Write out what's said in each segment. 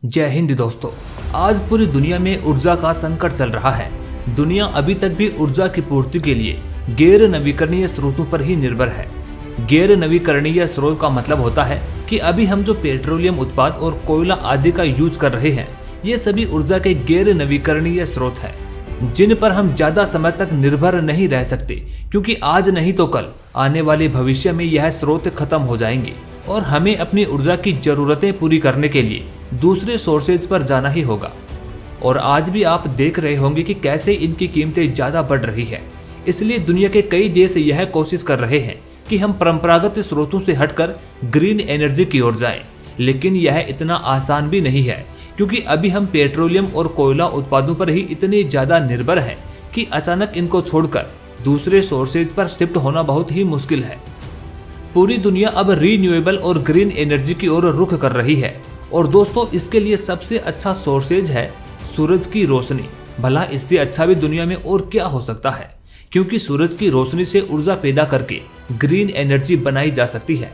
जय हिंद दोस्तों। आज पूरी दुनिया में ऊर्जा का संकट चल रहा है। दुनिया अभी तक भी ऊर्जा की पूर्ति के लिए गैर नवीकरणीय स्रोतों पर ही निर्भर है। गैर नवीकरणीय स्रोत का मतलब होता है कि अभी हम जो पेट्रोलियम उत्पाद और कोयला आदि का यूज कर रहे हैं, ये सभी ऊर्जा के गैर नवीकरणीय स्रोत है, जिन पर हम ज्यादा समय तक निर्भर नहीं रह सकते, क्योंकि आज नहीं तो कल आने वाले भविष्य में यह स्रोत खत्म हो जाएंगे और हमें अपनी ऊर्जा की जरूरतें पूरी करने के लिए दूसरे सोर्सेज पर जाना ही होगा। और आज भी आप देख रहे होंगे कि कैसे इनकी कीमतें ज्यादा बढ़ रही है। इसलिए दुनिया के कई देश यह कोशिश कर रहे हैं कि हम परंपरागत स्रोतों से हटकर ग्रीन एनर्जी की ओर जाएं। लेकिन यह इतना आसान भी नहीं है, क्योंकि अभी हम पेट्रोलियम और कोयला उत्पादों पर ही इतने ज्यादा निर्भर हैं कि अचानक इनको छोड़कर दूसरे सोर्सेज पर शिफ्ट होना बहुत ही मुश्किल है। पूरी दुनिया अब रीन्यूएबल और ग्रीन एनर्जी की ओर रुख कर रही है। और दोस्तों, इसके लिए सबसे अच्छा सोर्सेज है सूरज की रोशनी। भला इससे अच्छा भी दुनिया में और क्या हो सकता है, क्योंकि सूरज की रोशनी से ऊर्जा पैदा करके ग्रीन एनर्जी बनाई जा सकती है।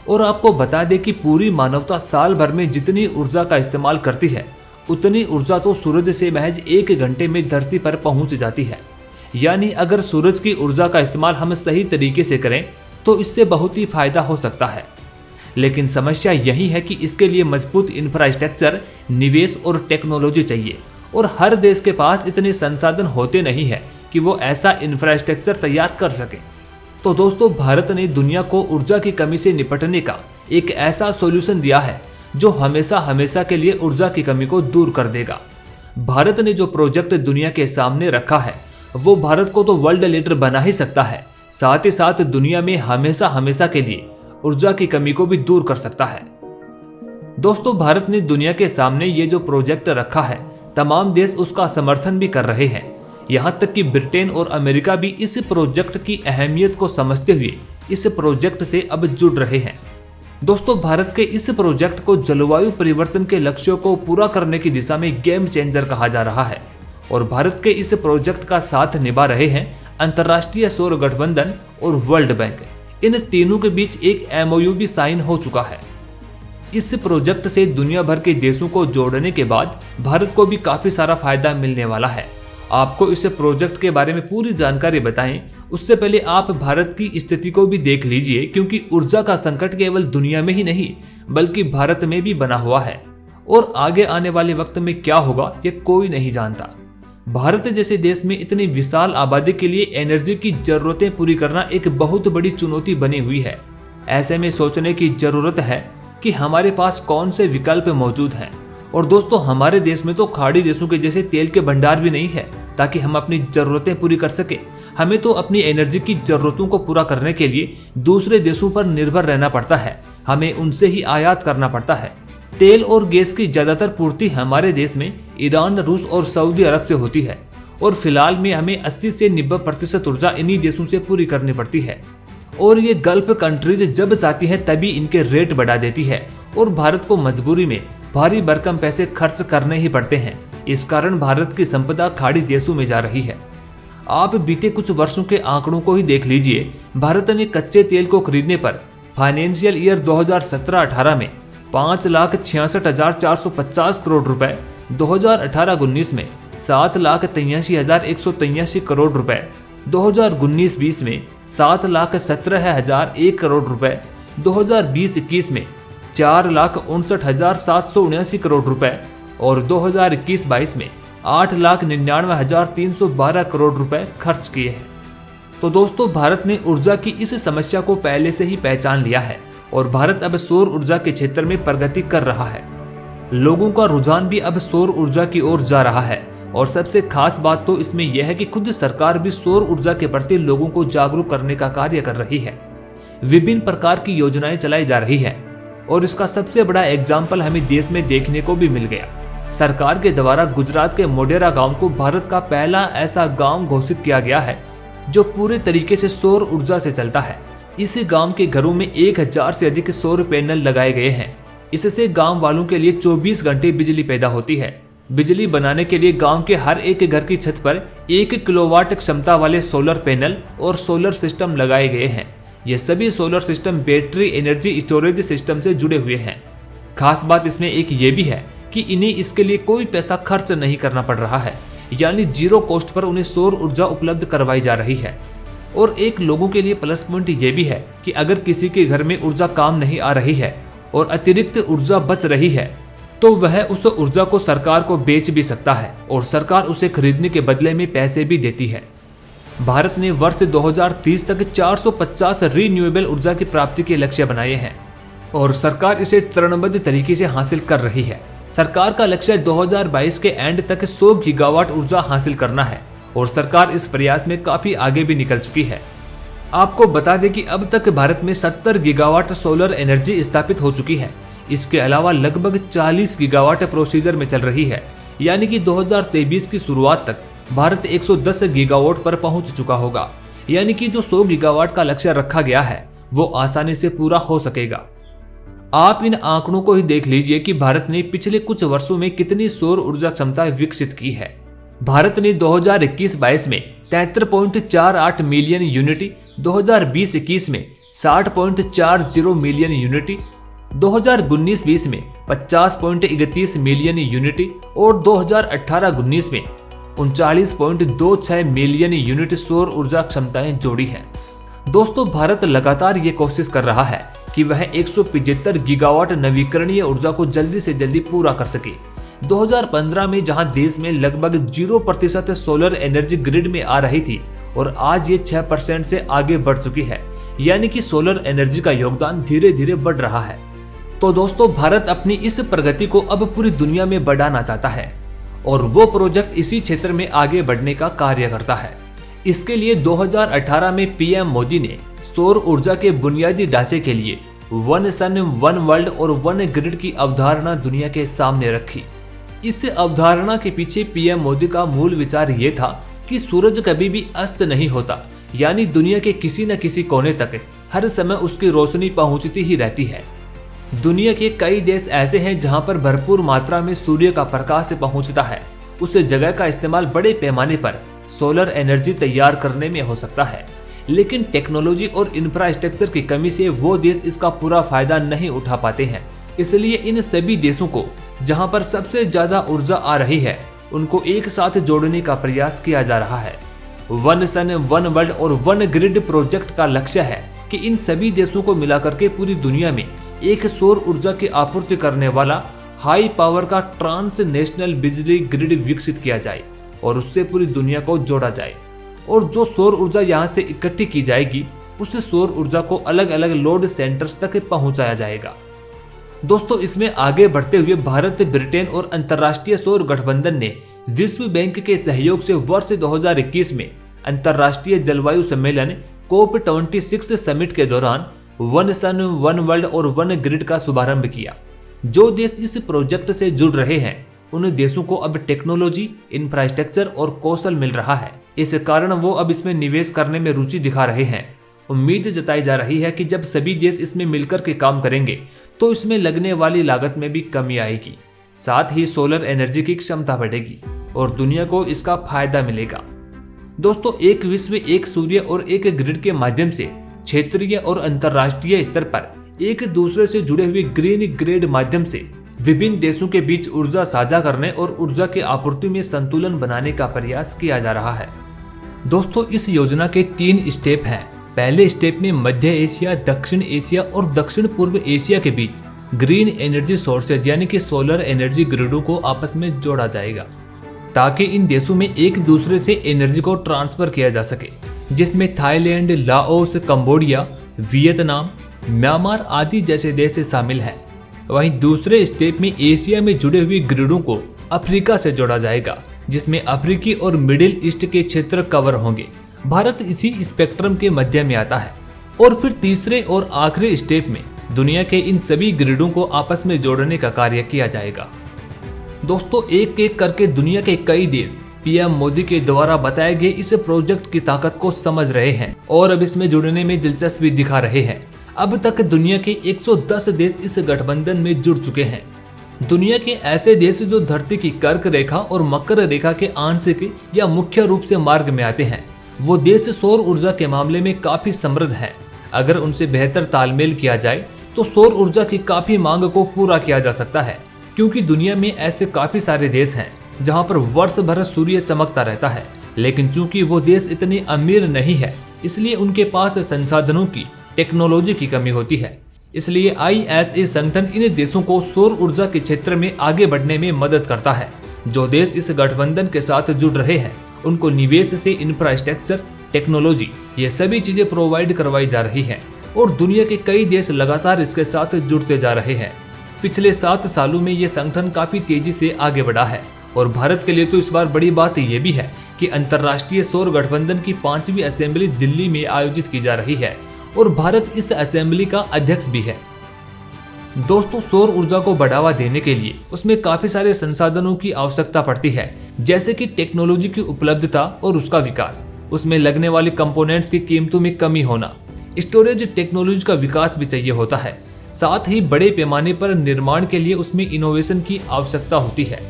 और आपको बता दें कि पूरी मानवता साल भर में जितनी ऊर्जा का इस्तेमाल करती है, उतनी ऊर्जा तो सूरज से महज 1 घंटे में धरती पर पहुंच जाती है। यानी अगर सूरज की ऊर्जा का इस्तेमाल हम सही तरीके से करें तो इससे बहुत ही फायदा हो सकता है। लेकिन समस्या यही है कि इसके लिए मजबूत इंफ्रास्ट्रक्चर, निवेश और टेक्नोलॉजी चाहिए, और हर देश के पास इतने संसाधन होते नहीं है कि वो ऐसा इंफ्रास्ट्रक्चर तैयार कर सके। तो दोस्तों, भारत ने दुनिया को ऊर्जा की कमी से निपटने का एक ऐसा सॉल्यूशन दिया है जो हमेशा हमेशा के लिए ऊर्जा की कमी को दूर कर देगा। भारत ने जो प्रोजेक्ट दुनिया के सामने रखा है, वो भारत को तो वर्ल्ड लीडर बना ही सकता है, साथ ही साथ दुनिया में हमेशा हमेशा के लिए ऊर्जा की कमी को भी दूर कर सकता है। दोस्तों, भारत ने दुनिया के सामने ये जो प्रोजेक्ट रखा है, तमाम देश उसका समर्थन भी कर रहे हैं। यहाँ तक कि ब्रिटेन और अमेरिका भी इस प्रोजेक्ट की अहमियत को समझते हुए इस प्रोजेक्ट से अब जुड़ रहे हैं। दोस्तों, भारत के इस प्रोजेक्ट को जलवायु परिवर्तन के लक्ष्यों को पूरा करने की दिशा में गेम चेंजर कहा जा रहा है। और भारत के इस प्रोजेक्ट का साथ निभा रहे हैं अंतर्राष्ट्रीय सौर गठबंधन और वर्ल्ड बैंक। इन तीनों के बीच एक MOU भी साइन हो चुका है। इस प्रोजेक्ट से दुनिया भर के देशों को जोड़ने के बाद भारत को भी काफी सारा फायदा मिलने वाला है। आपको इस प्रोजेक्ट के बारे में पूरी जानकारी बताएं, उससे पहले आप भारत की स्थिति को भी देख लीजिए, क्योंकि ऊर्जा का संकट केवल दुनिया में ही नहीं बल्कि भारत में भी बना हुआ है। और आगे आने वाले वक्त में क्या होगा ये कोई नहीं जानता। भारत जैसे देश में इतनी विशाल आबादी के लिए एनर्जी की जरूरतें पूरी करना एक बहुत बड़ी चुनौती बनी हुई है। ऐसे में सोचने की जरूरत है कि हमारे पास कौन से विकल्प मौजूद हैं। और दोस्तों, हमारे देश में तो खाड़ी देशों के जैसे तेल के भंडार भी नहीं है ताकि हम अपनी जरूरतें पूरी कर सके। हमें तो अपनी एनर्जी की जरूरतों को पूरा करने के लिए दूसरे देशों पर निर्भर रहना पड़ता है। हमें उनसे ही आयात करना पड़ता है। तेल और गैस की ज्यादातर पूर्ति हमारे देश में ईरान, रूस और सऊदी अरब से होती है। और फिलहाल में हमें 80 से 90% ऊर्जा इन्हीं देशों से पूरी करनी पड़ती है। और ये गल्फ कंट्रीज जब चाहती है तभी इनके रेट बढ़ा देती है, और भारत को मजबूरी में भारी भरकम पैसे खर्च करने ही पड़ते हैं। इस कारण भारत की संपदा खाड़ी देशों में जा रही है। आप बीते कुछ वर्षों के आंकड़ों को ही देख लीजिए। भारत ने कच्चे तेल को खरीदने पर फाइनेंशियल ईयर 2017-18 में 5,66,450 करोड़ रुपए, 2018-19 में 7,83,183 करोड़ रुपए, 2019-20 में 7,17,001 करोड़ रुपए, 2020-21 में 4,59,779 करोड़ रुपए और 2021-22 में 8,99,312 करोड़ रुपए खर्च किए हैं। तो दोस्तों, भारत ने ऊर्जा की इस समस्या को पहले से ही पहचान लिया है और भारत अब सौर ऊर्जा के क्षेत्र में प्रगति कर रहा है। लोगों का रुझान भी अब सौर ऊर्जा की ओर जा रहा है। और सबसे खास बात तो इसमें यह है कि खुद सरकार भी सौर ऊर्जा के प्रति लोगों को जागरूक करने का कार्य कर रही है। विभिन्न प्रकार की योजनाएं चलाई जा रही है, और इसका सबसे बड़ा एग्जाम्पल हमें देश में देखने को भी मिल गया। सरकार के द्वारा गुजरात के मोढेरा गांव को भारत का पहला ऐसा गांव घोषित किया गया है जो पूरे तरीके से सौर ऊर्जा से चलता है। इस गांव के घरों में 1000 से अधिक सौर पैनल लगाए गए हैं। इससे गांव वालों के लिए 24 घंटे बिजली पैदा होती है। बिजली बनाने के लिए गांव के हर एक घर की छत पर 1 किलोवाट क्षमता वाले सोलर पैनल और सोलर सिस्टम लगाए गए हैं। ये सभी solar system battery energy storage system से जुड़े हुए हैं। खास बात इसमें एक ये भी है कि इन्हें इसके लिए कोई पैसा खर्च नहीं करना पड़ रहा है, यानी जीरो कॉस्ट पर उन्हें सौर ऊर्जा उपलब्ध करवाई जा रही है। और एक लोगों के लिए प्लस पॉइंट ये भी है कि अगर किसी के घर में ऊर्जा काम नहीं आ रही है और अतिरिक्त ऊर्जा बच रही है तो वह उस ऊर्जा को सरकार को बेच भी सकता है और सरकार उसे खरीदने के बदले में पैसे भी देती है। भारत ने वर्ष 2030 तक 450 रीन्यूएबल ऊर्जा की प्राप्ति के लक्ष्य बनाए हैं और सरकार इसे चरणबद्ध तरीके से हासिल कर रही है। सरकार का लक्ष्य 2022 के एंड तक 100 गीगावाट ऊर्जा हासिल करना है और सरकार इस प्रयास में काफी आगे भी निकल चुकी है। आपको बता दें कि अब तक भारत में 70 गीगावाट सोलर एनर्जी स्थापित हो चुकी है। इसके अलावा लगभग 40 गीगावाट प्रोसीजर में चल रही है, यानी कि 2023 की शुरुआत तक भारत 110 गीगावाट पर पहुंच चुका होगा, यानी कि जो 100 गीगावाट का लक्ष्य रखा गया है वो आसानी से पूरा हो सकेगा। आप इन आंकड़ों को ही देख लीजिए कि भारत ने पिछले कुछ वर्षों में कितनी सौर ऊर्जा क्षमता विकसित की है। भारत ने 2021-22 में 73.48 मिलियन यूनिट, 2020-21 में 60.40 मिलियन यूनिट, 2019-20 में 50.31 मिलियन यूनिट और 2018-19 में 39.26 मिलियन यूनिट सौर ऊर्जा क्षमताएं जोड़ी हैं। दोस्तों, भारत लगातार ये कोशिश कर रहा है कि वह 175 गीगावाट नवीकरणीय ऊर्जा को जल्दी से जल्दी पूरा कर सके। 2015 में जहां देश में लगभग 0% सोलर एनर्जी ग्रिड में आ रही थी और आज ये 6% से आगे बढ़ चुकी है, यानी कि सोलर एनर्जी का योगदान धीरे धीरे बढ़ रहा है। तो दोस्तों, भारत अपनी इस प्रगति को अब पूरी दुनिया में बढ़ाना चाहता है और वो प्रोजेक्ट इसी क्षेत्र में आगे बढ़ने का कार्य करता है। इसके लिए 2018 में पीएम मोदी ने सौर ऊर्जा के बुनियादी ढांचे के लिए वन सन वन वर्ल्ड और वन ग्रिड की अवधारणा दुनिया के सामने रखी। इस अवधारणा के पीछे पीएम मोदी का मूल विचार ये था कि सूरज कभी भी अस्त नहीं होता, यानी दुनिया के किसी न किसी कोने तक हर समय उसकी रोशनी पहुंचती ही रहती है। दुनिया के कई देश ऐसे हैं जहां पर भरपूर मात्रा में सूर्य का प्रकाश पहुंचता है। उस जगह का इस्तेमाल बड़े पैमाने पर सोलर एनर्जी तैयार करने में हो सकता है, लेकिन टेक्नोलॉजी और इंफ्रास्ट्रक्चर की कमी से वो देश इसका पूरा फायदा नहीं उठा पाते हैं। इसलिए इन सभी देशों को जहां पर सबसे ज्यादा ऊर्जा आ रही है उनको एक साथ जोड़ने का प्रयास किया जा रहा है। वन सन वन वर्ल्ड और वन ग्रिड प्रोजेक्ट का लक्ष्य है कि इन सभी देशों को मिलाकर के पूरी दुनिया में एक सौर ऊर्जा की आपूर्ति करने वाला हाई पावर का ट्रांसनेशनल बिजली ग्रिड विकसित किया जाए और उससे पूरी दुनिया को जोड़ा जाए। और जो सौर ऊर्जा यहाँ से इकट्ठी की जाएगी उस सौर ऊर्जा को अलग अलग लोड सेंटर्स तक पहुंचाया जाएगा। दोस्तों, इसमें आगे बढ़ते हुए भारत, ब्रिटेन और अंतर्राष्ट्रीय सौर गठबंधन ने विश्व बैंक के सहयोग से वर्ष 2021 में अंतर्राष्ट्रीय जलवायु सम्मेलन COP26 समिट के दौरान वन सन वन वर्ल्ड और वन ग्रिड का शुभारंभ किया। जो देश इस प्रोजेक्ट से जुड़ रहे हैं उन देशों को अब टेक्नोलॉजी, इंफ्रास्ट्रक्चर और कौशल मिल रहा है। इस कारण वो अब इसमें निवेश करने में रुचि दिखा रहे हैं। उम्मीद जताई जा रही है कि जब सभी देश इसमें मिलकर के काम करेंगे तो इसमें लगने वाली लागत में भी कमी आएगी, साथ ही सोलर एनर्जी की क्षमता बढ़ेगी और दुनिया को इसका फायदा मिलेगा। दोस्तों, एक विश्व, एक सूर्य और एक ग्रिड के माध्यम से क्षेत्रीय और अंतर्राष्ट्रीय स्तर पर एक दूसरे से जुड़े हुए ग्रीन ग्रिड माध्यम से विभिन्न देशों के बीच ऊर्जा साझा करने और ऊर्जा की आपूर्ति में संतुलन बनाने का प्रयास किया जा रहा है। दोस्तों, इस योजना के 3 स्टेप हैं। पहले स्टेप में मध्य एशिया, दक्षिण एशिया और दक्षिण पूर्व एशिया के बीच ग्रीन एनर्जी सोर्सेज यानी कि सोलर एनर्जी ग्रिडों को आपस में जोड़ा जाएगा ताकि इन देशों में एक दूसरे से एनर्जी को ट्रांसफर किया जा सके, जिसमें Thailand, Laos, Cambodia, Vietnam, Myanmar आदि जैसे देश शामिल हैं। वहीं दूसरे स्टेप में एशिया में जुड़े हुए ग्रिडों को अफ्रीका से जोड़ा जाएगा, जिसमें अफ्रीकी और मिडिल ईस्ट के क्षेत्र कवर होंगे। भारत इसी स्पेक्ट्रम के मध्य में आता है। और फिर तीसरे और आखिरी स्टेप में दुनिया के इन सभी ग्रिडों को आपस में जोड़ने का कार्य किया जाएगा। दोस्तों, एक एक करके दुनिया के कई देश पीएम मोदी के द्वारा बताए गए इस प्रोजेक्ट की ताकत को समझ रहे हैं और अब इसमें जुड़ने में दिलचस्पी दिखा रहे हैं। अब तक दुनिया के 110 देश इस गठबंधन में जुड़ चुके हैं। दुनिया के ऐसे देश जो धरती की कर्क रेखा और मकर रेखा के आंशिक या मुख्य रूप से मार्ग में आते हैं, वो देश सौर ऊर्जा के मामले में काफी समृद्ध हैं। अगर उनसे बेहतर तालमेल किया जाए तो सौर ऊर्जा की काफी मांग को पूरा किया जा सकता है, क्योंकि दुनिया में ऐसे काफी सारे देश हैं जहां पर वर्ष भर सूर्य चमकता रहता है, लेकिन चूंकि वो देश इतने अमीर नहीं है, इसलिए उनके पास संसाधनों की, टेक्नोलॉजी की कमी होती है। इसलिए ISA संगठन इन देशों को सौर ऊर्जा के क्षेत्र में आगे बढ़ने में मदद करता है। जो देश इस गठबंधन के साथ जुड़ रहे हैं उनको निवेश से इंफ्रास्ट्रक्चर, टेक्नोलॉजी, ये सभी चीजें प्रोवाइड करवाई जा रही है और दुनिया के कई देश लगातार इसके साथ जुड़ते जा रहे हैं। पिछले 7 सालों में ये संगठन काफी तेजी से आगे बढ़ा है और भारत के लिए तो इस बार बड़ी बात ये भी है कि अंतर्राष्ट्रीय सौर गठबंधन की 5वीं असेंबली दिल्ली में आयोजित की जा रही है और भारत इस असेंबली का अध्यक्ष भी है। दोस्तों, सौर ऊर्जा को बढ़ावा देने के लिए उसमें काफी सारे संसाधनों की आवश्यकता पड़ती है, जैसे कि टेक्नोलॉजी की उपलब्धता और उसका विकास, उसमें लगने वाले कंपोनेंट्स की कीमतों में कमी होना, स्टोरेज टेक्नोलॉजी का विकास भी चाहिए होता है। साथ ही बड़े पैमाने पर निर्माण के लिए उसमें इनोवेशन की आवश्यकता होती है।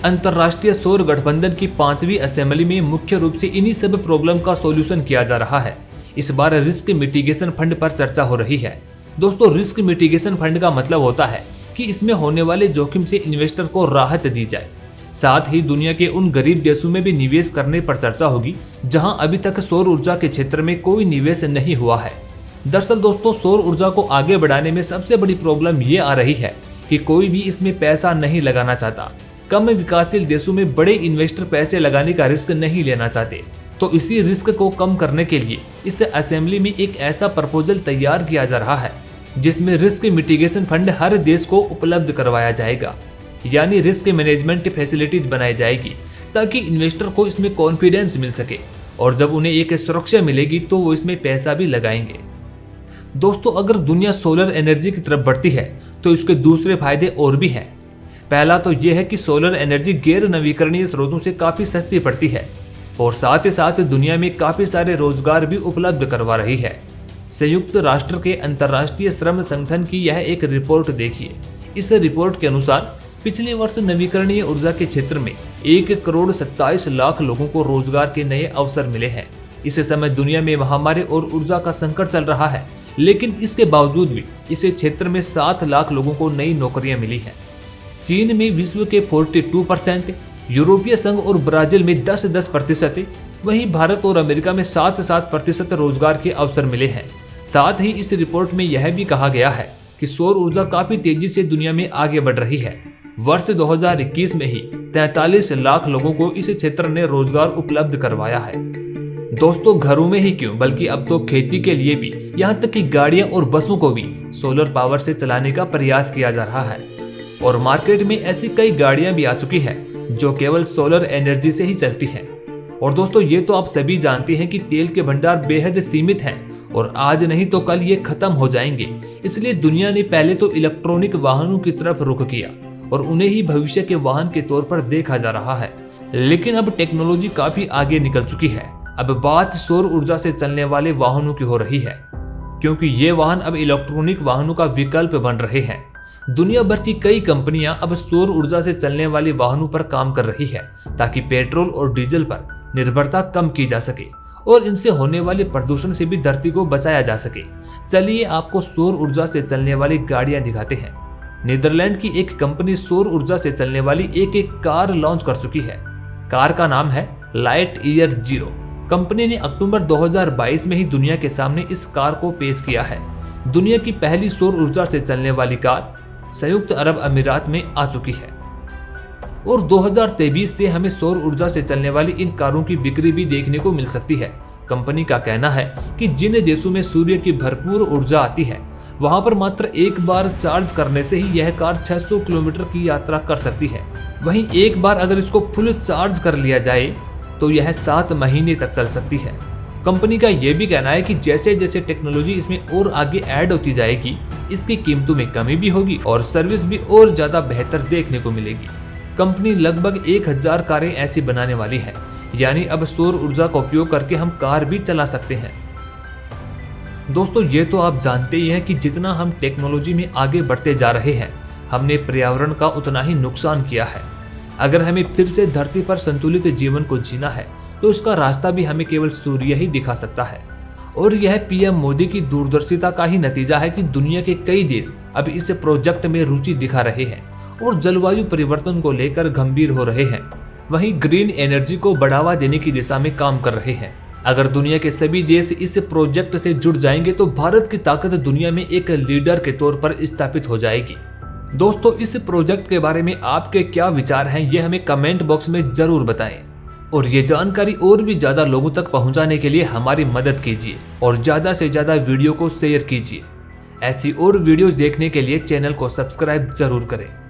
अंतर्राष्ट्रीय सौर गठबंधन की 5वीं असेंबली में मुख्य रूप से इन्हीं सब प्रॉब्लम का सॉल्यूशन किया जा रहा है। इस बार रिस्क मिटिगेशन फंड पर चर्चा हो रही है। दोस्तों, रिस्क मिटिगेशन फंड का मतलब होता है कि इसमें होने वाले जोखिम से इन्वेस्टर को राहत दी जाए। साथ ही दुनिया के उन गरीब देशों में भी निवेश करने पर चर्चा होगी जहां अभी तक सौर ऊर्जा के क्षेत्र में कोई निवेश नहीं हुआ है। दरअसल दोस्तों, सौर ऊर्जा को आगे बढ़ाने में सबसे बड़ी प्रॉब्लम ये आ रही है कि कोई भी इसमें पैसा नहीं लगाना चाहता। कम विकासशील देशों में बड़े इन्वेस्टर पैसे लगाने का रिस्क नहीं लेना चाहते। तो इसी रिस्क को कम करने के लिए इस असेंबली में एक ऐसा प्रपोजल तैयार किया जा रहा है जिसमें रिस्क मिटिगेशन फंड हर देश को उपलब्ध करवाया जाएगा, यानी रिस्क मैनेजमेंट फैसिलिटीज बनाई जाएगी ताकि इन्वेस्टर को इसमें कॉन्फिडेंस मिल सके और जब उन्हें एक सुरक्षा मिलेगी तो वो इसमें पैसा भी लगाएंगे। दोस्तों, अगर दुनिया सोलर एनर्जी की तरफ बढ़ती है तो इसके दूसरे फायदे और भी हैं। पहला तो यह है कि सोलर एनर्जी गैर नवीकरणीय स्रोतों से काफी सस्ती पड़ती है और साथ ही साथ दुनिया में काफी सारे रोजगार भी उपलब्ध करवा रही है। संयुक्त राष्ट्र के अंतर्राष्ट्रीय श्रम संगठन की यह एक रिपोर्ट देखिए। इस रिपोर्ट के अनुसार पिछले वर्ष नवीकरणीय ऊर्जा के क्षेत्र में 1,27,00,000 लोगों को रोजगार के नए अवसर मिले हैं। इस समय दुनिया में महामारी और ऊर्जा का संकट चल रहा है, लेकिन इसके बावजूद भी इस क्षेत्र में 7 लाख लोगों को नई नौकरियां मिली हैं। चीन में विश्व के 42%, यूरोपीय संघ और ब्राजील में 10% वहीं भारत और अमेरिका में 7% रोजगार के अवसर मिले हैं। साथ ही इस रिपोर्ट में यह भी कहा गया है कि सौर ऊर्जा काफी तेजी से दुनिया में आगे बढ़ रही है। वर्ष 2021 में ही 43 लाख लोगों को इस क्षेत्र ने रोजगार उपलब्ध करवाया है। दोस्तों, घरों में ही क्यों बल्कि अब तो खेती के लिए भी, यहाँ तक कि गाड़ियां और बसों को भी सोलर पावर से चलाने का प्रयास किया जा रहा है और मार्केट में ऐसी कई गाड़ियां भी आ चुकी है जो केवल सोलर एनर्जी से ही चलती हैं। और दोस्तों, ये तो आप सभी जानते हैं कि तेल के भंडार बेहद सीमित हैं और आज नहीं तो कल ये खत्म हो जाएंगे। इसलिए दुनिया ने पहले तो इलेक्ट्रॉनिक वाहनों की तरफ रुख किया और उन्हें ही भविष्य के वाहन के तौर पर देखा जा रहा है। लेकिन अब टेक्नोलॉजी काफी आगे निकल चुकी है। अब बात सौर ऊर्जा से चलने वाले वाहनों की हो रही है, क्योंकि ये वाहन अब इलेक्ट्रॉनिक वाहनों का विकल्प बन रहे हैं। दुनिया भर की कई कंपनियां अब सौर ऊर्जा से चलने वाले वाहनों पर काम कर रही है ताकि पेट्रोल और डीजल पर निर्भरता कम की जा सके और इनसे होने वाले प्रदूषण से भी धरती को बचाया जा सके। चलिए आपको सौर ऊर्जा से चलने वाली गाड़ियां दिखाते हैं। नीदरलैंड की एक कंपनी सौर ऊर्जा से चलने वाली एक कार लॉन्च कर चुकी है। कार का नाम है लाइटईयर जीरो। कंपनी ने अक्टूबर 2022 में ही दुनिया के सामने इस कार को पेश किया है। दुनिया की पहली सौर ऊर्जा से चलने वाली कार संयुक्त अरब अमीरात में आ चुकी है और 2023 से हमें सौर ऊर्जा से चलने वाली इन कारों की बिक्री भी देखने को मिल सकती है। कंपनी का कहना है कि जिन देशों में सूर्य की भरपूर ऊर्जा आती है वहां पर मात्र एक बार चार्ज करने से ही यह कार 600 किलोमीटर की यात्रा कर सकती है। वहीं एक बार अगर इसको फुल चार्ज कर लिया जाए तो यह 7 महीने तक चल सकती है। कंपनी का यह भी कहना है कि जैसे जैसे टेक्नोलॉजी इसमें और आगे ऐड होती जाएगी, इसकी कीमतों में कमी भी होगी और सर्विस भी और ज्यादा बेहतर देखने को मिलेगी। कंपनी लगभग 1000 कारें ऐसी बनाने वाली है, यानी अब सौर ऊर्जा का उपयोग करके हम कार भी चला सकते हैं। दोस्तों, ये तो आप जानते ही हैं कि जितना हम टेक्नोलॉजी में आगे बढ़ते जा रहे हैं, हमने पर्यावरण का उतना ही नुकसान किया है। अगर हमें फिर से धरती पर संतुलित जीवन को जीना है तो इसका रास्ता भी हमें केवल सूर्य ही दिखा सकता है। और यह पीएम मोदी की दूरदर्शिता का ही नतीजा है कि दुनिया के कई देश अब इस प्रोजेक्ट में रुचि दिखा रहे हैं और जलवायु परिवर्तन को लेकर गंभीर हो रहे हैं। वहीं ग्रीन एनर्जी को बढ़ावा देने की दिशा में काम कर रहे हैं। अगर दुनिया के सभी देश इस प्रोजेक्ट से जुड़ जाएंगे तो भारत की ताकत दुनिया में एक लीडर के तौर पर स्थापित हो जाएगी। दोस्तों, इस प्रोजेक्ट के बारे में आपके क्या विचार हैं, ये हमें कमेंट बॉक्स में जरूर बताएं। और ये जानकारी और भी ज्यादा लोगों तक पहुंचाने के लिए हमारी मदद कीजिए और ज्यादा से ज्यादा वीडियो को शेयर कीजिए। ऐसी और वीडियोस देखने के लिए चैनल को सब्सक्राइब जरूर करें।